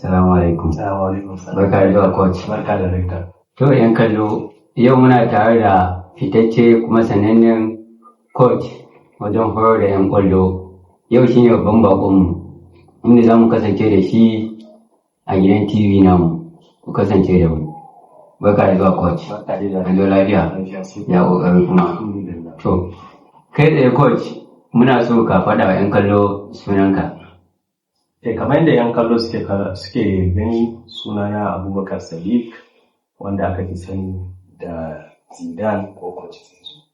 Assalamu alaikum. Assalamu alaikum. Barka da zuwa coach. Barka da rekta. To yan kallo yau muna tare da fitacce kuma sanannen coach wajen horar da yan kwallo. Yau shine babban bakonmu inda za mu kasance da shi a gidan TV namu. Ku kasance da mu. Barka da zuwa coach. Barka da An zo lafiya. Ya kokari kuma. To kai tsaye coach muna so ka faɗa wa yan kallo sunanka. Kamar yadda 'yan kallo suke gani, sunana Abubakar Sadiq wanda aka fi sani da Zidane ko Coach Zizou.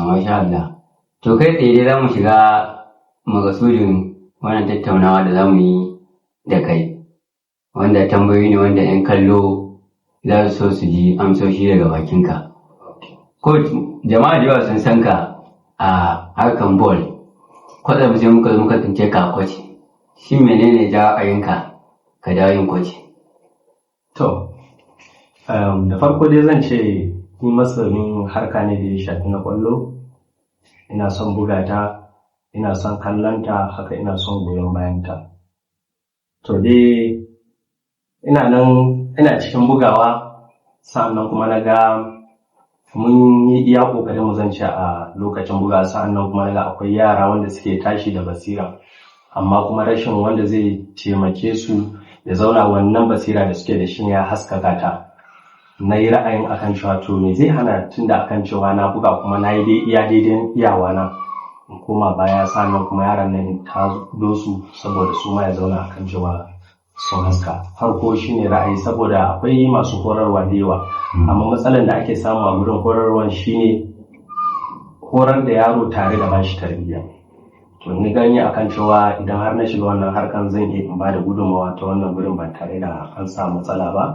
Masha Allah. To kai tsaye dai za mu shiga makasudin wannan tattaunawa da za mu yi da kai, wanda tambayoyi ne wanda 'yan kallo za su so su ji amsoshi daga bakinka. Coach, jama'a da yawa sun san ka a harkan ball, kwatsam sai muka tsince ka a coach. Shin menene ja ra'ayinka ka dawo yin coach? To, da farko dai zan ce ni masanin harka ne da ya shafi na kwallo. Ina son buga ta, ina son kallonta, haka ina son goyon bayanta. To dai ina cikin bugawa, sa'annan kuma na ga mun yi iya ƙoƙarin mu zan ce a lokacin bugawa, sa'annan kuma na ga akwai yara wanda suke tashi da basira. Amma kuma rashin wanda zai taimake su da zauna wannan basira da suke da shi ya haskaka ta. Na yi ra'ayin akan cewa to me zai hana tunda akan cewa na buga kuma na yi daidai iyawa na in koma baya, sannan kuma yaran nan ta zo su saboda su ma ya zauna akan cewa sun haska. Farko shine ra'ayi, saboda akwai masu horarwa da yawa, amma matsalar da ake samu a gurin horarwan shine horar da yaro tare da bashi tarbiyya. To ni gani akan cewa idan har na shiga wannan harkan zan iya in bada gudunmawa ta wannan gurin ba tare da an samu matsala ba,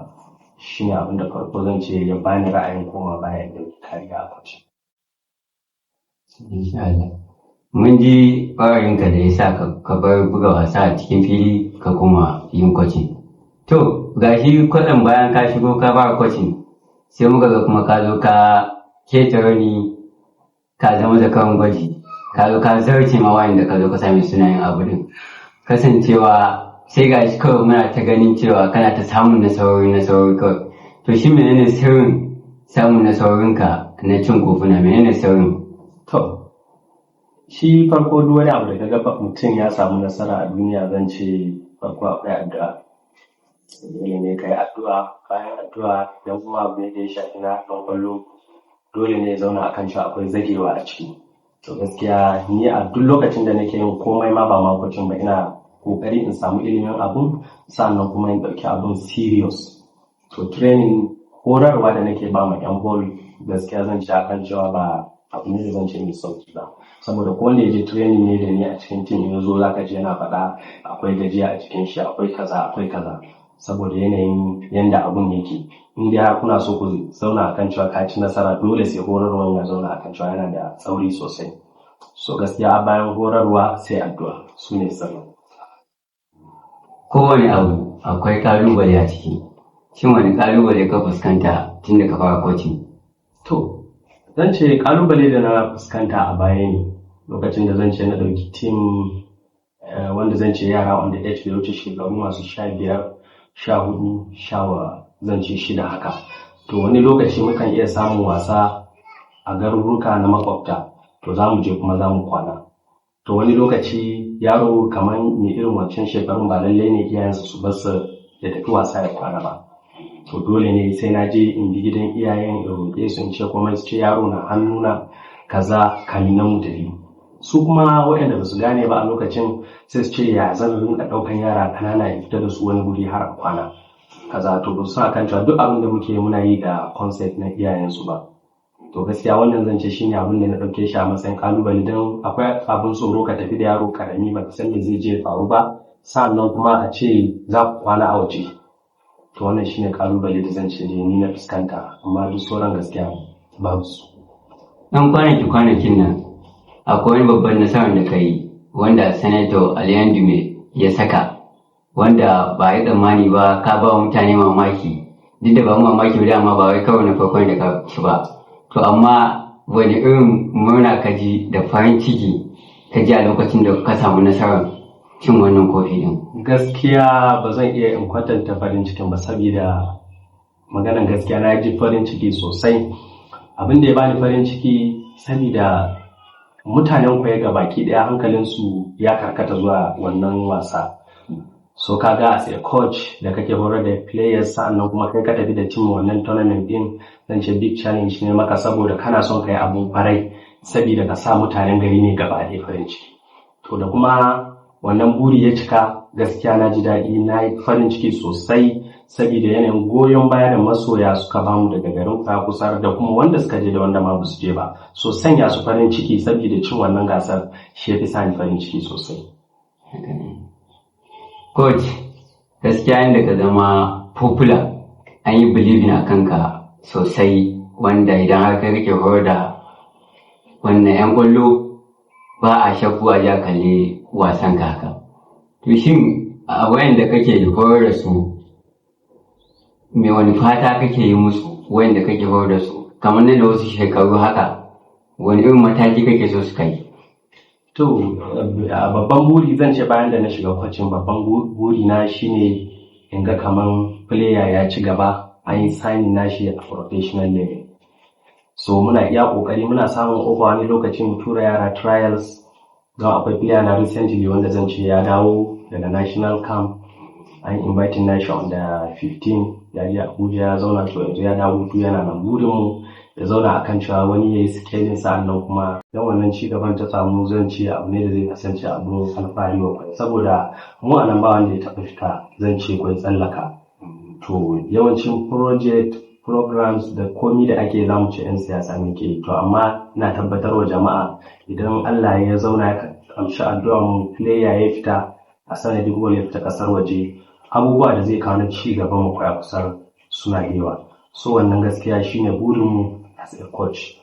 shine abin da farko zan ce ya bani ra'ayin koma baya da kariya a coach. Insha Allah. Mun ji ra'ayinka da ya sa ka bar buga wasa a cikin fili ka koma yin coaching. To gashi kwatsam bayan ka shigo ka fara coaching sai muka ga kuma ka zo ka ketare ni ka zama zakaran gwaji. Ka zo ka zarce ma wanda ka zo ka sami suna yin abu din, kasancewa sai ga shi kawai muna ta ganin cewa kana ta samun nasarori kawai. To shi menene sirrin samun nasarorinka na cin kofuna, menene sirrin? To shi farko duk wani abu da kaga mutum ya samu nasara a duniya, zan ce farko akwai addu'a. Ne kai addu'a, bayan addu'a dan kuma abu ne da ya shafi na ɗan kwallo, dole ne ya zauna akan cewa akwai zagewa a ciki. To gaskiya ni a duk lokacin da nake yin komai ma ba ma coaching ba, ina kokari in samu ilimin abun, sannan kuma in ɗauki abun serious. To training, horarwa da nake ba ma yan ball, gaskiya zan ci akan cewa ba abu ne da zan ce mai sauki ba, saboda ko wanda ya je training ne da ni a cikin team ya zo zaka ji yana faɗa akwai gajiya a cikin shi, akwai kaza, saboda yanayin yanda abun yake. In dai har kuna so ku zauna akan cewa ka ci nasara, dole sai horarwan ya zauna akan cewa yana da tsauri sosai. So gaskiya bayan horarwa sai addu'a, su ne sirrin. Kowane abu akwai kalubale a ciki. Shin wani kalubale ka fuskanta tun da ka fara coaching? To zan ce kalubale da na fuskanta a baya ne lokacin da zan ce na ɗauki team wanda zan ce yara wanda age bai wuce shekaru masu 15, 14, zan ce 6 haka. To wani lokaci mukan iya samun wasa a garuruka na makwabta, to za mu je kuma za mu kwana. To wani lokaci yaro kamar mai irin wancan shekarun ba lallai ne iyayensa su bar su ya tafi wasa ya kwana ba. To dole ne sai na je in bi gidan iyayen in roƙe su in ce kuma su ce yaro na hannuna kaza kamin na mu tafi. Su kuma waɗanda ba su gane ba a lokacin sai su ce ya zan rinka ɗaukan yara ƙanana in fita da su wani guri har a kwana kaza. To ba su sa kan cewa duk abin da muke muna yi da concept na iyayensu ba. To gaskiya wannan zan ce shine abin da na ɗauke shi a matsayin kalubale, don akwai abin tsoro ka tafi da yaro karami ba ka san me zai je faru ba, sannan kuma a ce za ku kwana a waje. To wannan shine kalubale da zan ce ni na fuskanta, amma duk sauran gaskiya babu su. Ɗan kwanakin nan akwai wani babban nasarar da ka yi wanda Sanato Aliyu Ndume ya saka, wanda ba a yi tsammani ba, ka ba mutane mamaki. Duk da ba mamaki ba, dama ba wai kawai na farkon da ka ci ba. To amma wani irin murna ka ji da farin ciki ka ji a lokacin da ka samu nasarar cin wannan kofi din? Gaskiya ba zan iya in kwatanta farin cikin ba, saboda maganan gaskiya na ji farin ciki sosai. Abin da ya bani farin ciki saboda mutanen kwaye ga baki daya hankalinsu ya karkata zuwa wannan wasa. So kaga as a coach da kake horar da players, sa'annan kuma kai ka tafi da team wannan tournament din, zan ce big challenge ne maka, saboda kana son kai abun farai saboda ka sa mutanen gari ne gaba ɗaya farin ciki. To da kuma wannan buri ya cika, gaskiya na ji daɗi, na yi farin ciki sosai saboda yanayin goyon baya da masoya suka bamu daga garin Fakusar da kuma wanda suka je da wanda ma basu je ba. So sanya su farin ciki saboda cin wannan gasar shi ya fi sa ni farin ciki sosai. Coach, gaskiya inda ka zama popular, an yi believing a kanka sosai, wanda idan har kai kake horar da wannan 'yan kwallo ba a shakku a ja kalle wasan ka haka. To shin a wayanda kake horar da su, me wani fata kake yi musu wayanda kake horar da su, kamar da wasu shekaru haka, wani irin mataki kake so su kai? To, babban buri zan ce bayan da na shiga kwacin, babban buri na shine in ga kaman player ya ci gaba, an yi signing nashi a professional level. So muna iya kokari, muna samun offer wani lokacin mu tura yara trials, don akwai player na recently wanda zan ce ya dawo daga national camp, an inviting nashi on the 15 ya je Abuja ya zauna, to yanzu ya dawo hutu, yana nan burin mu ya zauna akan cewa wani ya yi scaling, sa'annan kuma dan wannan ci gaban ta samu, zan ce abu ne da zai kasance abu alfahari wa kwai, saboda mu a nan ba wanda ya taɓa fita zan ce kwai tsallaka. To yawancin project programs da komi da ake zamu ce 'yan siyasa ne ke, to amma ina tabbatar wa jama'a idan Allah ya zauna ya amshi addu'a mu, player ya fita a sanadin gol ya fita kasar waje, abubuwa da zai kawo na ci gaban mu kwaya kusan suna yawa. So wannan gaskiya shine burin mu as a coach.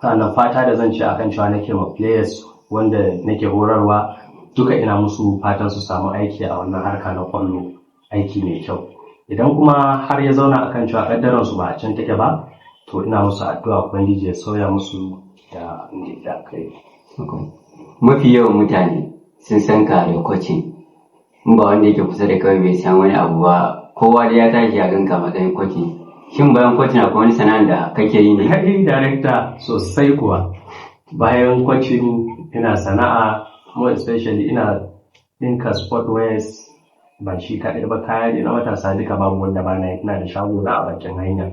Sannan fata da zan ce akan cewa nake ma players wanda nake horarwa, duka ina musu fatan su samu aiki a wannan harka na kwallo, aiki mai kyau. Idan kuma har ya zauna akan cewa kaddaran su ba a can take ba, to ina musu addu'a ubangiji ya sauya musu da inda kai. Mafi yawan mutane sun san ka da coaching, in ba wanda yake kusa da kai bai san wani abu ba, kowa da ya tashi a ganka matsayin coaching. Shin bayan coaching akwai wani sana'a da kake yi ne? Kai director sosai kuwa. Bayan coaching ina sana'a, more especially ina dinka sport wears, ba shi kaɗai ba, kaya ne na matasa duka, babu wanda ba na, ina da shago na a bakin hanya.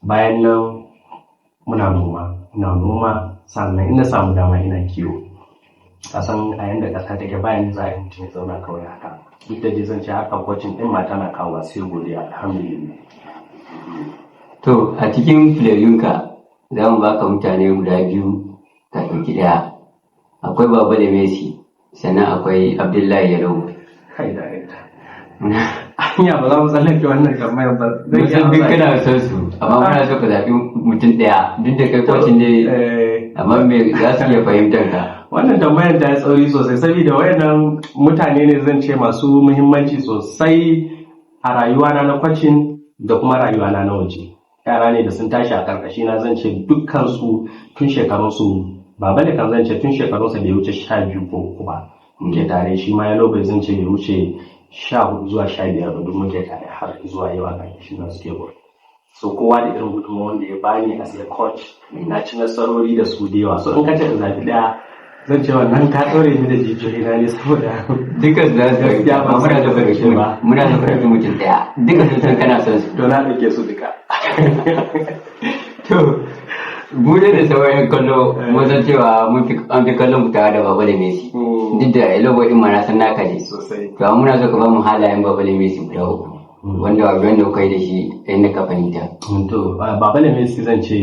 Bayan nan ina noma, sannan ina samu dama ina kiwo. Kasan a yanda ƙasa take, bayan za a yi mutum ya zauna kawai haka. Duk da dai zan ce harkar coaching ɗin mata na kawo sai godiya, alhamdulillah. To a cikin filayyunka za mu baka mutane guda biyu ka ɗauki ɗaya. Akwai Baba da Messi, sannan akwai Abdullahi Yalo. Kai director. Anya ba za mu tsallake wannan kamar ba. Mun san duk kana son su, amma muna so ka zaɓi mutum ɗaya, duk da kai coaching ne, amma me za su iya fahimtar ka? Wannan tambayar ta yi tsauri sosai, saboda wayannan mutane ne zan ce masu muhimmanci sosai a rayuwana na coaching da kuma rayuwana na waje. Yara ne da sun tashi a karkashi na, zan ce dukkan su tun shekarunsu, Baba da kan zan ce tun shekarunsa bai wuce 12 ko 3 ba muke tare, shi ma Yalo bai zan ce bai wuce 14 zuwa 15 ba, duk muke tare har zuwa yau a karkashi na suke gobe. So kowa da irin gudunmawar wanda ya bani as a coach, na ci nasarori da su da yawa. So in ka ce in zafi daya, zan ce wannan ka ɗore ni da jijiyoyi na ne, saboda dukkan za su gaskiya ba muna da farki ba, muna da farki mutum ɗaya, dukkan sun san kana son su. To na ɗauke su duka. To mu da sauran kallo mun san cewa an fi kallon mu tare da Baba da Messi, duk da Yalo din ma na san naka ne sosai. To muna so ka ba mu halayen Baba da Messi guda uku, wanda kai da shi inda ka fahimta. To Baba da Messi zan ce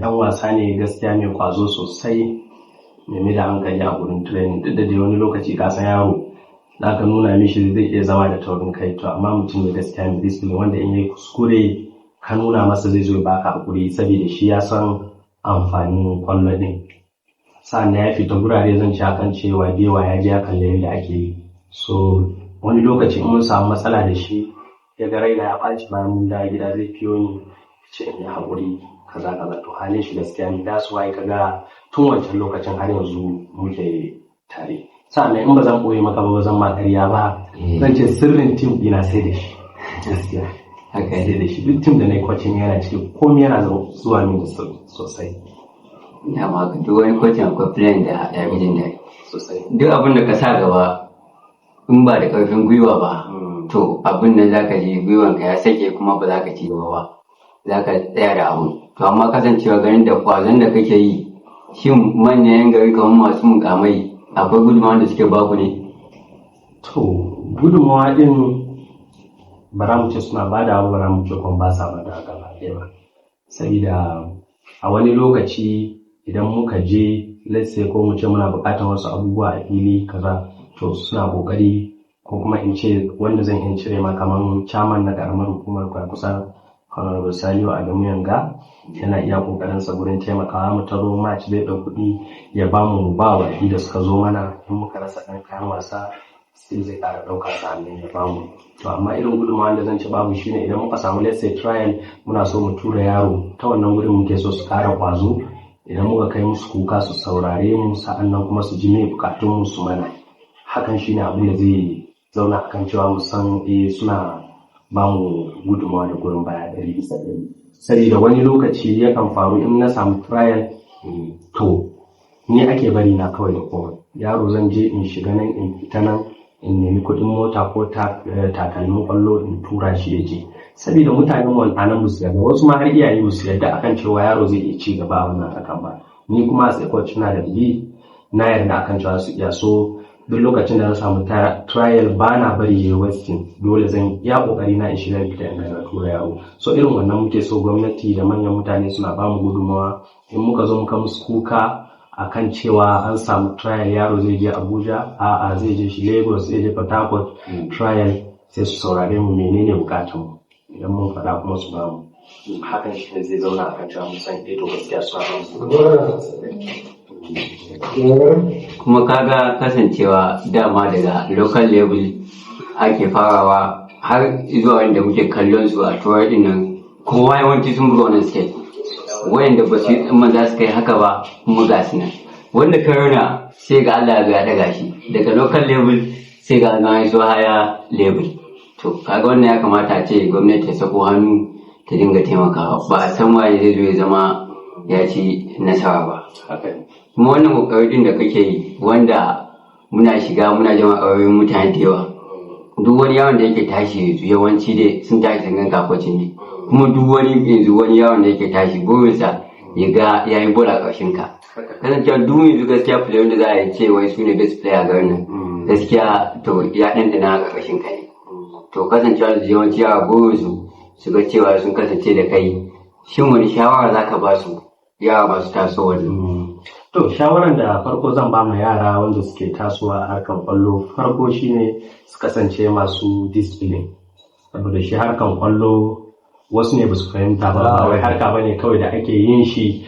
dan wasa ne gaskiya mai kwazo sosai, mai da hankali a gurin training. Duk da dai wani lokaci ka san yaro za ka nuna mishi zai iya zama da taurin kai, to amma mutum ne gaskiya mai discipline, wanda in yayi kuskure ka nuna masa zai zo baka hakuri, saboda shi ya san amfanin kwallo din. Sannan ya fita gurare zan ci akan cewa dewa ya je ya kalli yadda ake yi. So wani lokaci mun samu matsala da shi, ya ga raina ya ɓaci bayan mun dawo gida, zai fiyo ni ce in yi haƙuri kaza kaza. To halin shi gaskiya ne, that's why kaga tun wancan lokacin har yanzu muke tare. Sannan in ba zan ɓoye maka ba zan ma ƙarya ba, zan ce sirrin tim ɗina sai da shi. Gaskiya. Haka sai da shi. Duk tim da na yi kwacin yana ciki komai yana zuwa min sosai. Ya ma duk wani kwacin akwai plan da ya fi jin daɗi. Sosai. Duk abin da ka sa gaba in ba da ƙarfin gwiwa ba, to abin da za ka ji gwiwanka ya sake kuma ba za ka ci gaba ba. Za ka tsaya da abu. To amma kasancewa ganin da ƙwazon da kake yi, shin manyan gari kamar masu mukamai akwai gudunmawa da suke baku ne? To, gudunmawa ɗin ba za mu ce suna ba da abu, ba za mu ce kuma ba sa ba da gaba ɗaya ba. Sabida a wani lokaci idan muka je, let's say ko mu ce muna buƙatar wasu abubuwa a fili kaza, to suna ƙoƙari ko kuma in ce wanda zan iya cire ma kamar chairman na ƙaramar hukumar kusa Honorable Saliu Adamu Yanga yana iya ƙoƙarinsa gurin taimakawa mu taro match zai ɗau kuɗi ya ba mu ba waɗi da suka zo mana in muka rasa ɗan kayan wasa sai zai ƙara ɗauka sa'annan ya ba mu. To amma irin gudunmawar da zan ci babu shine idan muka samu let's say trial muna so mu tura yaro ta wannan gurin muke so su ƙara ƙwazo idan muka kai musu kuka su saurare mu sa'annan kuma su ji me bukatun mu su mana. Hakan shine abin da zai zauna akan cewa mu san suna ba mu gudunmawa da goyon baya 100%. Saboda wani lokaci yakan faru in na samu trial to ni ake bari na kawai da komai. Yaro zan je in shiga nan in fita nan in nemi kuɗin mota ko takalmin kwallo in tura shi ya je. Saboda mutanen wannan musu yarda, wasu ma har iyaye musu yarda akan cewa yaro zai iya ci gaba a wannan hakan ba. Ni kuma a sai coach na da na yarda akan cewa su iya, so duk lokacin da na samu trial ba na bari ya wasting, dole zan iya kokari na in shiga fita in ga tura yaro. So irin wannan muke so gwamnati da manyan mutane suna ba mu gudunmawa in muka zo muka musu kuka akan cewa an samu trial yaro zai je Abuja, a'a zai je shi Lagos, zai je Port Harcourt trial, sai su saurare mu menene bukatun idan mun faɗa kuma su ba mu. Hakan shi ne zai zauna akan cewa mun san to gaskiya su Kuma kaga kasancewa dama daga local level ake farawa har zuwa wanda muke kallon su a turai din nan, kowa yawanci sun buga wannan state wayanda ba su yi za su kai haka ba kuma ga su nan, wanda corona sai ga Allah ya daga shi daga local level sai ga an zo higher level. To kaga wannan ya kamata a ce gwamnati ta sako hannu ta dinga taimakawa, ba a san waye zai zo ya zama ya ci nasara ba. Kuma wannan kokarin da kake yi wanda muna shiga muna jama ƙauyen mutane da yawa, duk wani yawon da yake tashi yanzu yawanci dai sun tashi sangan kakwacin ne, kuma duk wani yanzu wani yawon da yake tashi burinsa ya ga ya yi bola ƙarshen ka. Kasancewa duk yanzu gaskiya player da za a yi ce wai su ne best player garin nan, gaskiya to ya ɗanɗana a ƙarshen ka ne. To kasancewa da yawanci yawa burinsu su ga cewa sun kasance da kai, shin wani shawara za ka ba su yara masu tasowa ne? To shawaran da farko zan ba ma yara wanda suke tasowa a harkan kwallo, farko shine su kasance masu discipline. Saboda shi harkan kwallo wasu ne ba su fahimta ba wai harka bane kawai da ake yin shi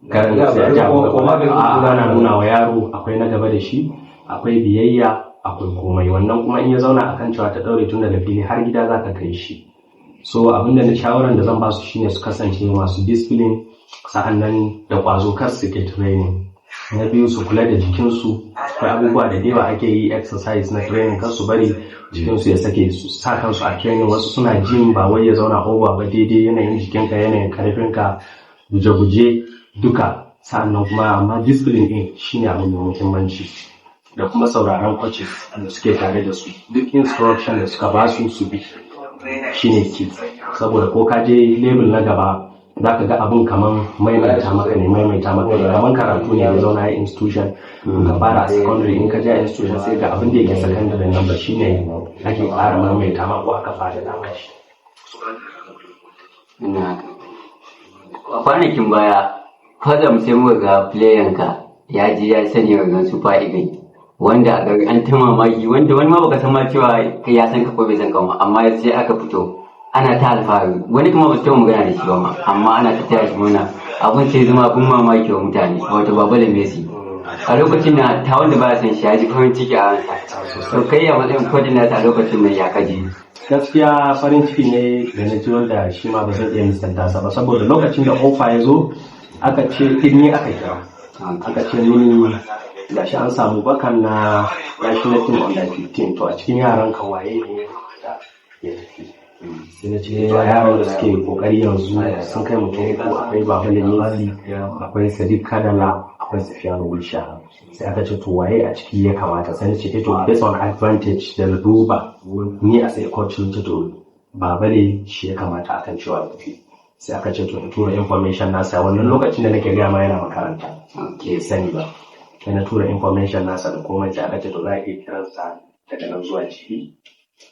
garin da sai ana nuna wa yaro akwai na gaba da shi, akwai biyayya, akwai komai. Wannan kuma in ya zauna akan cewa ta daure tun daga fili har gida za ka kai shi. So abinda na shawaran da zan ba su shine su kasance masu discipline, sa'annan da kwazo kar su ke training. Na biyu su kula da jikinsu, akwai abubuwa da yawa ake yi exercise na training, kar su bari jikinsu ya sake, su sa kansu a training. Wasu suna gym ba wai ya zauna over ba, daidai yanayin jikinka, yanayin karfinka, guje-guje duka. Sa'annan kuma amma discipline din shine abu mai muhimmanci, da kuma sauraron coaches da suke tare da su, duk instruction da suka ba su bi shine key. Saboda ko ka je level na gaba za ka ga abin kaman maimaita maka ne, kaman karatu ne ya zauna a institution, ka fara a secondary, in ka je a institution sai ga abin da yake secondary nan ba shine ake ƙara maimaita maka ko aka fara da shi. A kwanakin baya kwazam sai muka ga playan ka ya ji ya sanya rigar Super Eagles, wanda a gari an ta mamaki, wanda wani ma baka san ma cewa ya san ka ko bai san ka ma, amma sai aka fito ana ta alfahari, wani kuma ba su taɓa magana da shi ba ma, amma ana ta taya shi murna. Abin sai zama abin mamaki wa mutane, wato Baba da Messi. A lokacin na ta wanda ba san shi ya ji farin ciki a ransa. To kai a matsayin kwajin nata a lokacin nan ya kaji? Gaskiya farin ciki ne da na ji wanda shi ma ba zan iya misalta sa ba, saboda lokacin da ofa ya zo aka ce ni aka kira, aka ce ni gashi an samu bakan na national team under 15 to a cikin yaran kan waye ne da ya tafi sai na ce to yaran da suke kokari yanzu sun kai mutum ko akwai Babale Nezi, akwai Sadiq Kadala, akwai Sufyan Gulsha. Sai aka ce to waye a ciki ya kamata, sai na ce to based on advantage da duba ni a sai coach ce to Babale shi ya kamata akan cewa tafi. Sai aka ce to in tura information nasa wannan lokacin da nake gaya ma yana makaranta ke sani ba, sai na tura information nasa da komai. Sai aka ce to za a iya kiransa daga nan zuwa ciki.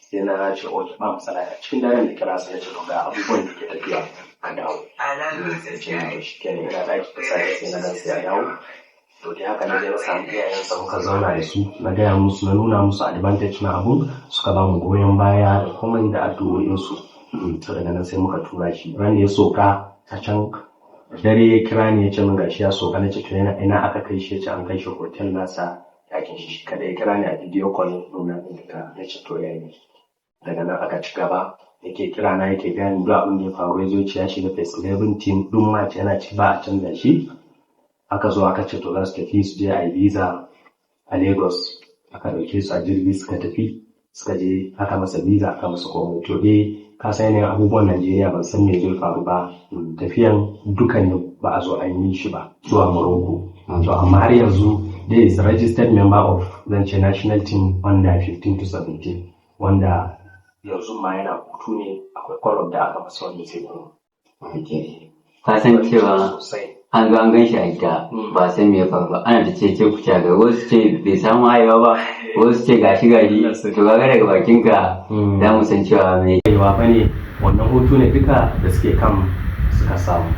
Sai na ce oke ba matsala a cikin daren da kira sai na ce to ga abubuwan da ke tafiya ka dawo. Sai ce na shi kenan ina da ki sai sai na dan sai a dawo. To dai haka na je na samu iyayensa muka zauna da su na gaya musu, na nuna musu advantage na abu, suka ba mu goyon baya da komai da addu'o'insu. To daga nan sai muka tura shi ran da ya soka a can dare ya kira ni ya ce min gashi ya soka. Na ce to ina aka kai shi, ya ce an kai shi hotel nasa yakin shi kada ya kira ni a video call nuna min da na ce to yayi. Daga nan aka ci gaba yake kira na yake gani duk abin da ya faru, ya zo ya shiga first 11 team duk match yana ci ba a canza shi. Aka zo aka ce to za su tafi su je a visa a Lagos, aka dauke su a jirgi suka tafi, suka je aka masa visa aka masa komai. To dai ka san yanayin abubuwan Najeriya ban san me zai faru ba, tafiyan dukan ba a zo an yi shi ba zuwa Morocco. To amma har yanzu there is a registered member of zance national team under 15 to 17 wanda yanzu ma yana hutu ne, akwai call da aka masa wanda sai kuma. Ka san cewa an zo an gan shi a gida ba san me ya faru ba, ana ta ce ku ga wasu ce bai samu haihuwa ba, wasu ce gashi to kaga daga bakin ka za mu san cewa me yawa fa ne wannan hutu ne duka da suke kan suka samu.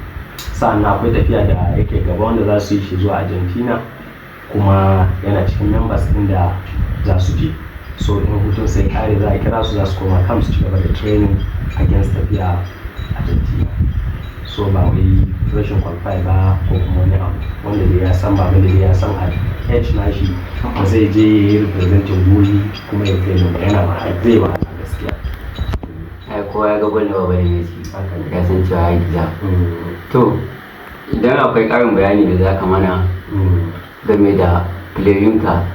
Sa'an akwai tafiya da yake gaba wanda za su yi shi zuwa Argentina, kuma yana cikin members ɗin da za su je. So in hutun sai kare za a kira su za su koma camp su ci gaba da training against tafiya Argentina. So ba wai rashin qualify ba ko kuma wani abu wanda da ya san ba da ya san a H na shi ba zai je ya yi representing guri kuma ya kai da yana ba zai ba gaskiya. Ai kowa ya ga gwanda ba bane ne ya san cewa ya gida. To idan akwai ƙarin bayani da za ka mana game da playinka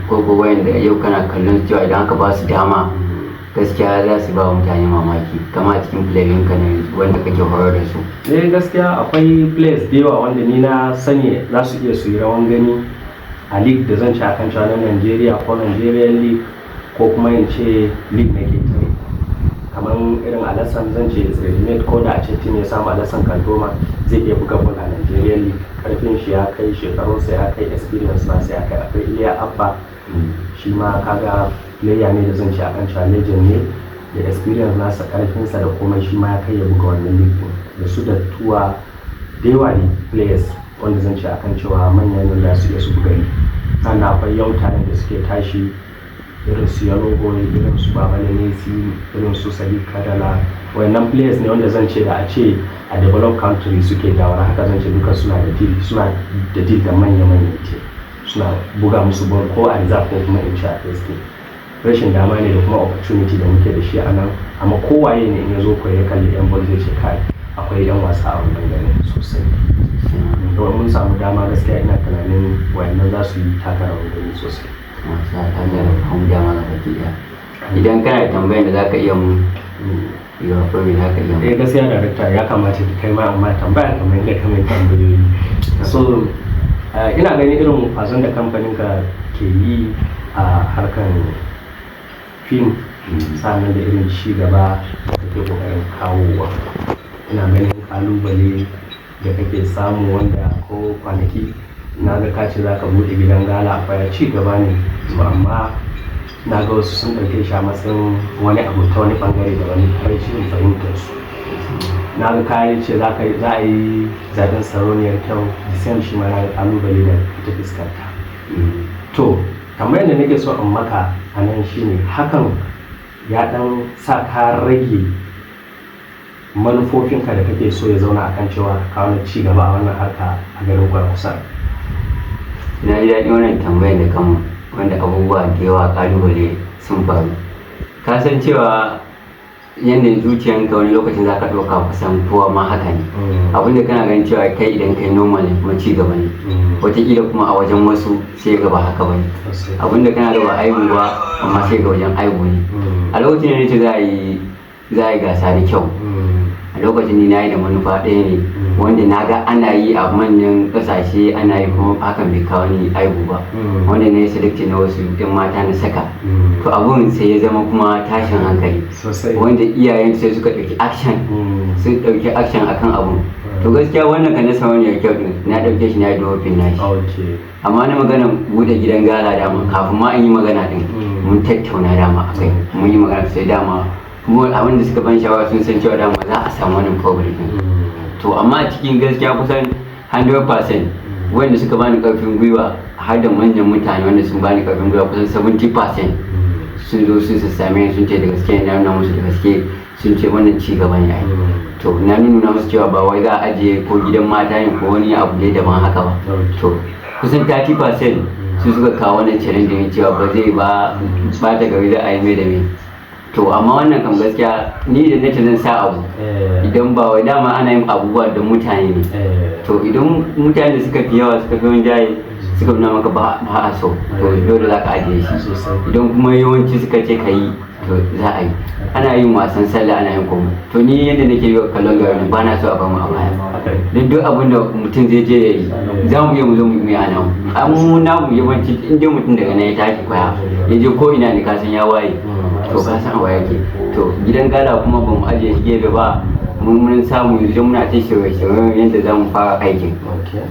ko ko wayanda yau kana kallon cewa idan aka ba su dama gaskiya za su ba wa mutane mamaki, kama a cikin playinka ne wanda kake horar da su. Gaskiya akwai players da yawa wanda ni na sani za su iya su yi rawan gani a league da zan ci akan cewa na Nigeria ko Nigerian league ko kuma in ce league na ketare. Kamar irin Alassan zan ce ready ko da a ce team ya samu Alassan Kantoma zai iya buga ball a Nigerian league, karfin shi ya kai, shekarunsa ya kai, experience nasa ya kai. Akwai Iliya Abba shi ma kaga player ne da zan ci akan cewa legend ne da experience nasa, karfinsa da komai shi ma ya kai ya buga wannan league. Da su da tuwa da yawa ne players wanda zan ci akan cewa manyan ne za su iya su buga ni. Sannan akwai young talent da suke tashi irin su Yellow Boy, irin su Babale Nezi, irin su Sadiq Kadala. Wannan players ne wanda zan ce da a ce a developed country suke dawara haka zan ce duka suna da deal da manya-manyan team, suna buga musu ball ko a reserve ko kuma in ci a first team. Rashin dama ne da kuma opportunity da muke da shi a nan, amma kowaye ne in ya zo ya kalli yan ball zai ce kai akwai yan wasa a wannan garin sosai. Don mun samu dama gaskiya ina tunanin wayannan za su yi taka rawar gani sosai. Masu ta da hamu dama na baki ɗaya. Idan kana da tambayar da za ka iya mu yi wa fari za ka iya mu. Gaskiya da rikta ya kamata ka kai ma amma tambaya kamar yadda ka mai tambayoyi. So ina ganin irin fason da kamfanin ka ke yi a harkar fim, sannan da irin ci gaba da kake kokarin kawowa. Ina ganin kalubale da kake samu wanda ko kwanaki na ga kace za ka buɗe gidan gala akwai ci gaba ne, amma na ga wasu sun ɗauke shi a matsayin wani abu ta wani ɓangare da wani rashin fahimtar su. Na ga kayan ce za a yi zaɓen sarauniyar kyau, disan shi ma na ga kalubale da ita fuskanta. To kamar yadda nake so in maka a nan shine hakan ya ɗan sa ka rage manufofinka da kake so ya zauna akan cewa kawo ci gaba a wannan harka a garin Kwarkusa. Na ji daɗin wannan tambayar da kan wanda abubuwa da yawa ƙalubale sun faru. Ka san cewa yanayin zuciyanka wani lokacin za ka ɗauka kusan kowa ma haka ne. Abinda kana ganin cewa kai idan kai normal ne kuma ci gaba ne, wataƙila kuma a wajen wasu sai ga ba haka ba ne. Abinda kana ga ba aibu ba amma sai ga wajen aibu ne. A lokacin da nace za a yi gasa da kyau, a lokacin ni na yi da manufa ɗaya ne wanda na ga ana yi a manyan ƙasashe ana yi kuma hakan bai kawo ni aibu ba, wanda na yi selekti na wasu yan mata na saka. To abun sai ya zama kuma tashin hankali wanda iyayen sai suka ɗauki action, sun ɗauki action akan abun. To gaskiya wannan kan nasa wani kyau din na ɗauke shi na yi dopin na shi. Amma na magana buɗe gidan gala dama kafin ma an yi magana din mun tattauna dama akai, mun yi magana sai dama kuma abin da suka ban shawara sun san cewa dama za a samu wannan problem din. To amma cikin gaskiya kusan 100% wanda suka bani karfin gwiwa har da manyan mutane wanda sun bani karfin gwiwa kusan 70% sun zo sun same sun ce da gaske na nuna musu da gaske, sun ce wannan ci gaba ne ai. To na nuna musu cewa ba wai za a ajiye ko gidan mata ne ko wani abu ne daban haka ba. To kusan 30% su suka kawo wannan challenge ne cewa ba zai ba ta gari za a yi mai da mai. To amma wannan kam gaskiya ni da nace zan sa abu idan ba wai dama ana yin abubuwa da mutane ne. To idan mutane da suka fi yawa suka fi wani jaye suka nuna maka ba a so, to dole za ka ajiye shi. Idan kuma yawanci suka ce ka yi to za a yi. Ana yin wasan sallah ana yin komai. To ni yadda nake yi wa kallon gari ba na so a bamu a baya. Don duk abin da mutum zai je ya yi za mu iya mu zo mu yi a nan. An na mu yawanci in dai mutum daga nan ya tashi kwaya ya je ko ina ne ka san ya waye. To ka san a waye ke. To gidan gala kuma ba mu ajiye shi gefe ba, mun samu yanzu muna ta shirye-shiryen yadda za mu fara aikin.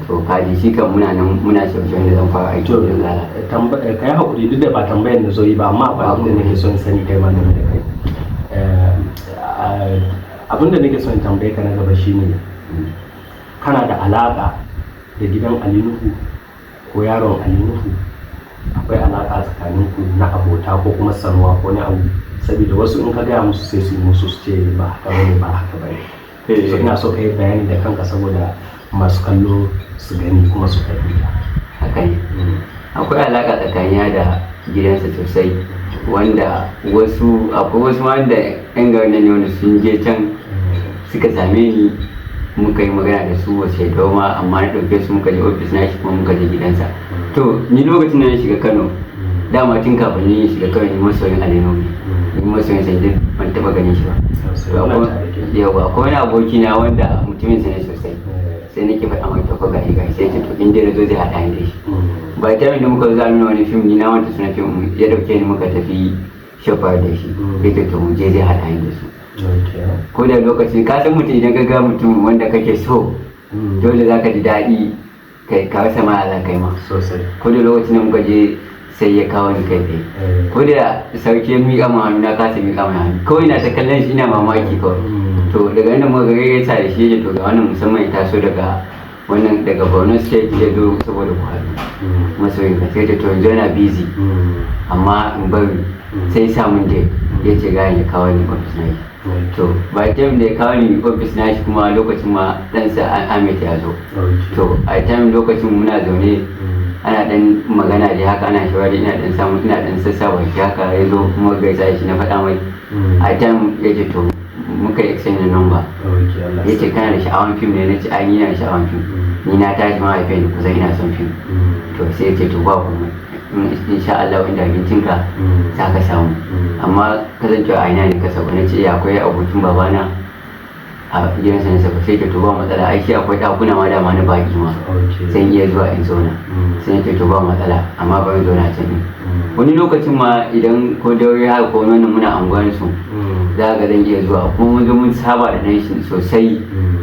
To kaji shi kan muna nan muna shirye-shiryen yadda zan fara aikin gidan gala. Ka yi haƙuri duk da ba tambayar da zo yi ba, amma ba abin da nake son sani kai ma game da kai. Abin da nake son tambaye ka na gaba shine kana da alaƙa da gidan Ali Nuhu ko yaron Ali Nuhu? Akwai alaƙa tsakaninku na abota ko kuma sanuwa ko na abu? Saboda wasu in ka gaya musu sai su yi musu su ce ba haka bane ba haka bane. So ina so ka yi bayani da kanka saboda masu kallo su gani kuma su karbi. Haka ne. Akwai alaƙa tsakanina da gidansa sosai, wanda akwai wasu wanda yan garin nan ne wanda sun je can suka same ni muka yi magana da su wasu doma, amma na ɗauke su muka je ofis na shi kuma muka je gidansa. To ni lokacin da na shiga Kano, dama tun kafin ni shiga Kano ni masoyin Ali Nuhu, ni masoyin sa ne, ban taɓa ganin shi ba. Yawa akwai wani aboki na wanda mutumin sa ne sosai, sai nake faɗa mai tafi gari gari sai ce to in dai zo zai haɗa ni da shi. Ba ta da muka zo nuna wani fim, ni na wanta suna fim, ya ɗauke ni muka tafi shafar da shi, yake to mu je zai haɗa ni da su. Ko da lokaci ka san mutum idan ka ga mutum wanda kake so dole za ka ji daɗi ka rasa ma za ka yi ma. Ko da lokacin da muka je sai ya kawo ni kai tsaye, ko da sarki ya miƙa ma hannu na kasa miƙa ma hannu, kawai na ta kallon shi ina mamaki kawai. To daga nan muka ga ya sa da shi ya to ga wannan musamman ya taso daga wannan daga Borno State ya zo saboda Buhari masoyin ka, sai ta to yanzu yana busy amma in bari sai samun dai ya ce ga ya kawo ni ofis na shi. To by time da ya kawo ni ofis na shi kuma lokacin ma ɗansa Ahmed ya zo. To a time lokacin muna zaune ana ɗan magana da haka ana shawara, ina ɗan sassa baki haka, ya zo kuma gaisa shi na faɗa mai. A time ya ce to muka yi exchange number, ya ce kana da sha'awan fim ne? Na ce ai ni na da sha'awan fim, ni na tashi ma haife ni kusan ina son fim. To sai ya ce to ba kuma insha Allah inda abincinka za ka samu, amma kasancewa a ina ne ka saba. Na ce akwai abokin babana a gidansa na saba, sai ka to ba matsala, ai shi akwai ɗakuna ma dama na baki ma zan iya zuwa in zauna. Sai ya to ba matsala amma ba zan zauna can ne. Wani lokacin ma idan ko da wuri haka ko wannan muna anguwan su za ga zan iya zuwa, kuma mun zo mun saba da nan shi sosai,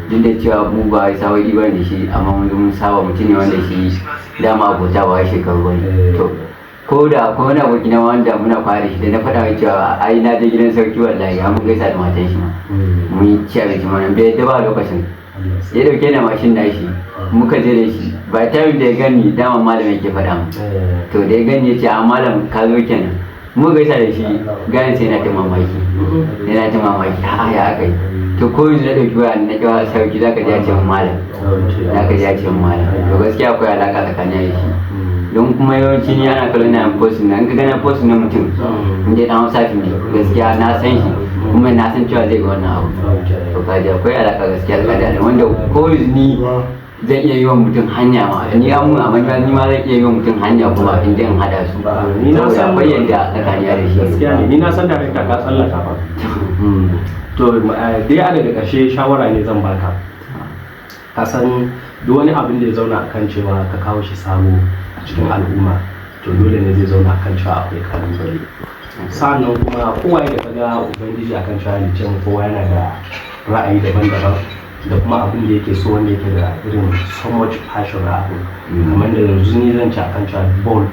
duk da cewa mu ba saba ba da shi, amma mun zo mun saba, mutum ne wanda shi dama abota ba shekaru bane. To ko da akwai wani aboki na wanda muna fara shi da na faɗa mai cewa ai na je gidan sarki wallahi mun gaisa da matan shi ma mun ci abinci mana bai yadda ba lokacin, ya dauke da mashin na shi muka je da shi. Ba ta da ya gani dama malam yake faɗa mu, to da ya gani ya ce a malam ka zo kenan, mu gaisa da shi gani sai na ta mamaki, yana ta mamaki a ya aka yi. To ko yanzu na ɗauki waya na kyawa sarki za ka ji a ce malam, za ka ji a ce malam. To gaskiya akwai alaƙa tsakanin da shi, don kuma yawanci ni ana kallon na post na, in ka gana post na mutum inda dan Hausa ne gaskiya na san shi, kuma na san cewa zai ga wannan abu to kaji akwai alaka gaskiya tsakanin wanda ko ni zan iya yi wa mutum hanya ma ni an mun amma ni ma zan iya yi wa mutum hanya kuma in je in hada su ni na san bayyana da tsakaniya da shi gaskiya ne ni na san da ka tsallaka ba to dai a daga ƙarshe shawara ne zan baka ka san duk wani abin da ya zauna akan cewa ka kawo shi sabo a cikin al'umma to dole ne zai zauna akan cewa akwai kalubale sannan kuma kowa da kaga ubangiji akan cewa halicin kowa yana da ra'ayi daban-daban da kuma abin da yake so wanda yake da irin so much passion a abu kamar da yanzu ni zan ci akan cewa ball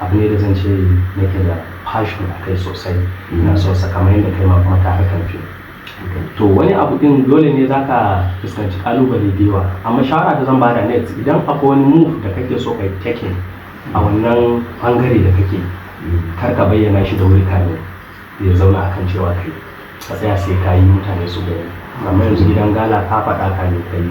abu ne da zan ce nake da passion a kai sosai ina so sa kamar yadda kai ma kuma ta hakan fi to wani abu din dole ne zaka fuskanci kalubale da yawa amma shawara da zan bada ne idan akwai wani move da kake so kai taking a wannan bangare da kake kar ka bayyana shi da wuri kane ya zauna akan cewa kai ka tsaya sai ka yi mutane su gani amma yanzu gidan gala ka faɗa ka ne kai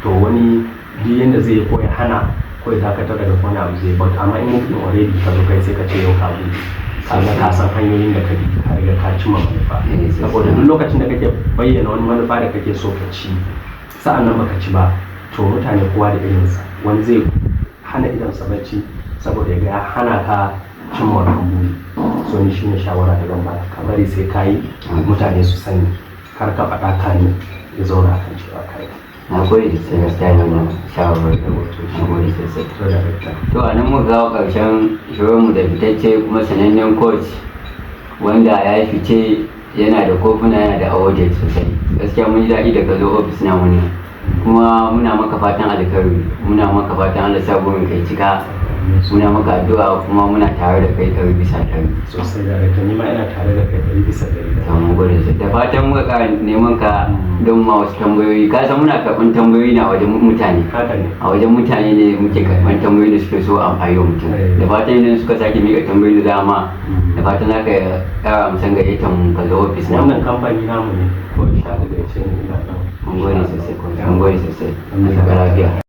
to wani duk yanda zai ko ya hana ko ya dakatar daga wani abu zai but amma in mutum already ka zo kai sai ka ce yau ka gudu kaga ka san hanyoyin da ka bi ka riga ka cimma manufa saboda duk lokacin da kake bayyana wani manufa da kake so ka ci sa'an nan baka ci ba to mutane kowa da irinsa wani zai hana idansa bacci saboda ya hana ka cimma wannan buri so ni shine shawara da zan baka ka bari sai ka yi mutane su sani kar ka faɗa ka ne ya zauna kan cewa kai na gode sai gaskiya ne wannan shawarar da wato na gode sosai to a nan muka kawo ƙarshen shirinmu da fitacce kuma sanannen coach wanda ya fice yana da kofuna yana da awarded sosai gaskiya mun ji daɗi da ka zo ofis na mu ne kuma muna maka fatan alkhairi muna maka fatan Allah sa gurin kai cika muna maka addu'a kuma muna tare da kai 100% sosai da rake ni ma ina tare da kai 100% ta mun gode da fatan muka ƙara neman ka don ma wasu tambayoyi ka san muna karɓan tambayoyi na wajen mutane haka ne a wajen mutane ne muke karɓan tambayoyi da suke so amfani wa mutum da fatan idan suka sake miƙa tambayoyi da dama da fatan za ka ƙara musan gayyatar mu ka zo ofis na wannan kamfani namu ne ko shafi da ya ce ni ina mun gode sosai mun gode sosai mun lafiya